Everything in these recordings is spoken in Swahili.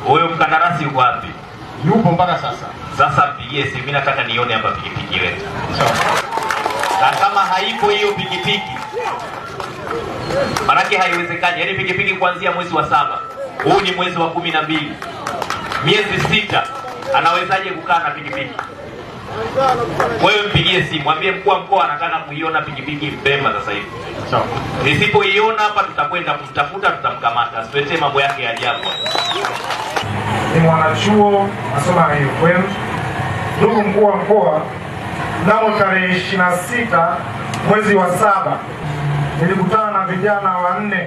Huyo mkandarasi yuko wapi? Yupo mpaka sasa. Sasa mpigie simu, mimi nataka nione hapa pikipiki ile. Na kama haipo hiyo pikipiki, manake haiwezekani. Yaani pikipiki kuanzia mwezi wa 7, huu ni mwezi wa 12, miezi 6, anawezaje kukaa na pikipiki? Wewe mpigie simu, mwambie mkuu wa mkoa anataka kuiona pikipiki Mpemba sasa hivi. Sawa. Nisipoiona hapa tutakwenda kumtafuta, tutamkamata. Asiletee mambo yake ya ajabu. Ni mwanachuo nasoma UFM. Ndugu mkuu wa mkoa, mnamo tarehe 26 mwezi wa 7 nilikutana na vijana 4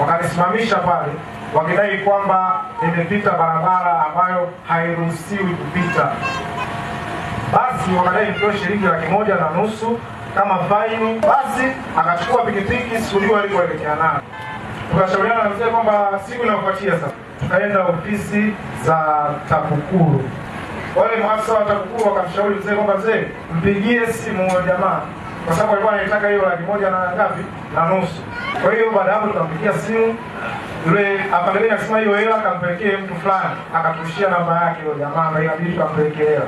wakanisimamisha pale wakidai kwamba nimepita barabara ambayo hairuhusiwi kupita. Basi wakadai nitoe shilingi 1,500 kama faini. Basi akachukua pikipiki, sikujua alikoelekea nayo. Tukashauriana na mzee kwamba siku inayofuatia sasa tukaenda ofisi za TAKUKURU. Wale maafisa wa TAKUKURU wakamshauri mzee kwamba mzee, mpigie simu wa jamaa, kwa sababu alikuwa anataka hiyo 1,500. Kwa hiyo baada hapo tukampigia simu, yule akaendelea akisema hiyo hela akampelekee mtu fulani, akatushia namba yake yule jamaa, na inabidi tukampelekee hela.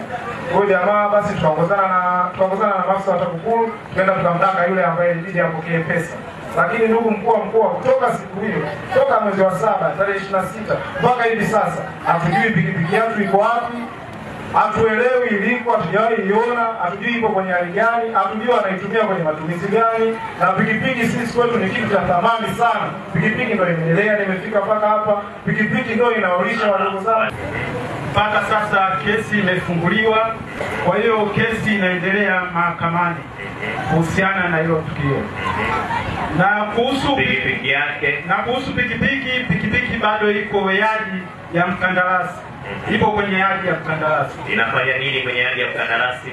Kwa hiyo jamaa basi tukaongozana na maafisa wa TAKUKURU, tukaenda tukamdaka yule ambaye ilibidi apokee pesa. Lakini ndugu mkuu wa mkoa, kutoka siku hiyo, toka mwezi wa 7 tarehe 26 mpaka hivi sasa hatujui pikipiki yetu iko wapi, hatuelewi iliko, hatujawahi iona, hatujui ipo kwenye hali gani, hatujui anaitumia kwenye matumizi gani. Na pikipiki sisi kwetu ni kitu cha thamani sana. Pikipiki ndio imeendelea, nimefika mpaka hapa, pikipiki ndio inaolisha wadogo zangu. Mpaka sasa kesi imefunguliwa, kwa hiyo kesi inaendelea mahakamani kuhusiana na hilo tukio. Na kuhusu pikipiki yake, pikipiki bado iko yadi ya mkandarasi. Ipo kwenye yadi ya mkandarasi. Inafanya nini kwenye yadi ya mkandarasi?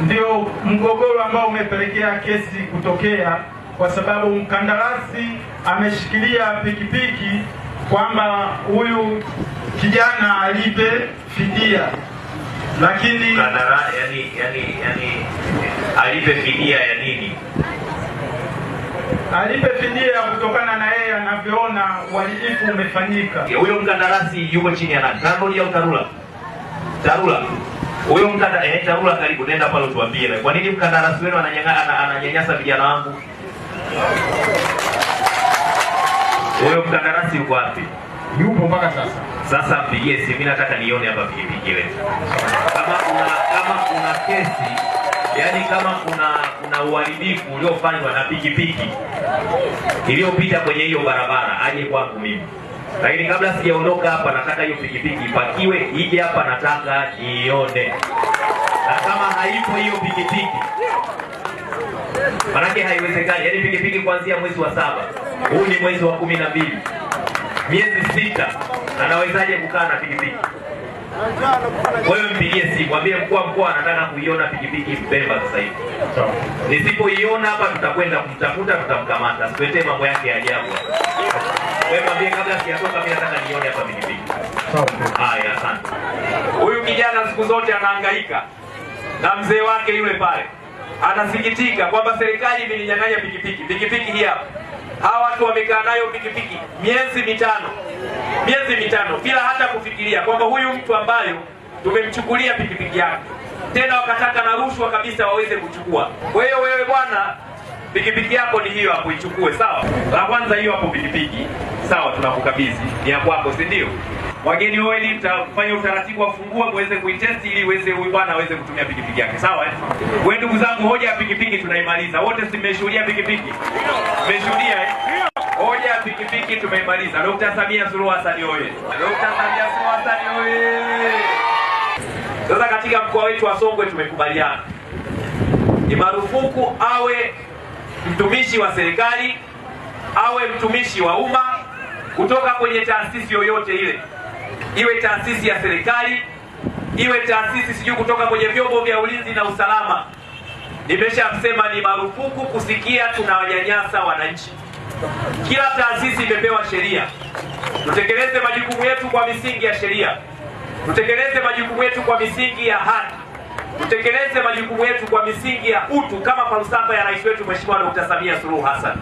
Ndio mgogoro ambao umepelekea kesi kutokea, kwa sababu mkandarasi ameshikilia pikipiki kwamba huyu kijana alipe fidia, lakini yani alipe fidia ya nini? Alipe fidia kutokana na yeye anavyoona uhalifu umefanyika. Huyo mkandarasi yuko chini ya nani? TANROADS au TARURA? TARURA. Huyo mkandarasi TARURA, karibu nenda pale utuambie. Kwa nini mkandarasi wenu ananyanyasa vijana wangu? Huyo mkandarasi yuko wapi? Yupo mpaka sasa. Sasa mpigie simu, mimi nataka nione hapa pikipiki ile. Kama kuna kesi, yani kama kuna uharibifu uliofanywa na pikipiki iliyopita kwenye hiyo barabara, aje kwangu mimi. Lakini kabla sijaondoka hapa, nataka hiyo pikipiki ipakiwe, ije hapa, nataka nione. Na kama haipo hiyo pikipiki, manake haiwezekani. Yani pikipiki kuanzia mwezi wa 7, huu ni mwezi wa 12, miezi 6, anawezaje kukaa na pikipiki? Wewe mpigie simu, mwambie mkuu wa mkoa anataka kuiona pikipiki Mpemba sasa hivi. Nisipoiona hapa tutakwenda kumtafuta, tutamkamata. Asiletee mambo yake ya ajabu. Wewe mwambie kabla sijatoka, mimi nataka nione hapa pikipiki. Haya, asante. Huyu kijana siku zote anahangaika na mzee wake yule pale. Anasikitika kwamba serikali imeninyang'anya pikipiki. Pikipiki hii hapa. Hawa watu wamekaa nayo pikipiki miezi 5 bila hata kufikiria kwamba huyu mtu ambayo tumemchukulia pikipiki yake, tena wakataka na rushwa kabisa waweze kuchukua. Kwa hiyo wewe bwana, pikipiki yako ni hiyo hapo, ichukue. Sawa, la kwanza hiyo hapo pikipiki, sawa, tunakukabidhi, ni ya kwako, si ndio? Wageni wao ili mtafanya utaratibu wa fungua muweze kuitest ili uweze huyu bwana aweze kutumia pikipiki yake. Sawa Wewe ndugu zangu, hoja ya pikipiki tunaimaliza. Wote mmeshuhudia pikipiki? Mmeshuhudia Hoja ya pikipiki tumeimaliza. Dr. Samia Suluhu Hassan oye. Dr. Samia Suluhu Hassan oye. Sasa katika mkoa wetu wa Songwe tumekubaliana ni marufuku awe mtumishi wa serikali, awe mtumishi wa umma kutoka kwenye taasisi yoyote ile. Iwe taasisi ya serikali, iwe taasisi sijui kutoka kwenye vyombo vya ulinzi na usalama. Nimeshamsema ni marufuku kusikia tunawanyanyasa wananchi. Kila taasisi imepewa sheria. Tutekeleze majukumu yetu kwa misingi ya sheria. Tutekeleze majukumu yetu kwa misingi ya haki. Tutekeleze majukumu yetu kwa misingi ya utu kama falsafa ya rais wetu Mheshimiwa Dr. Samia Suluhu Hassan.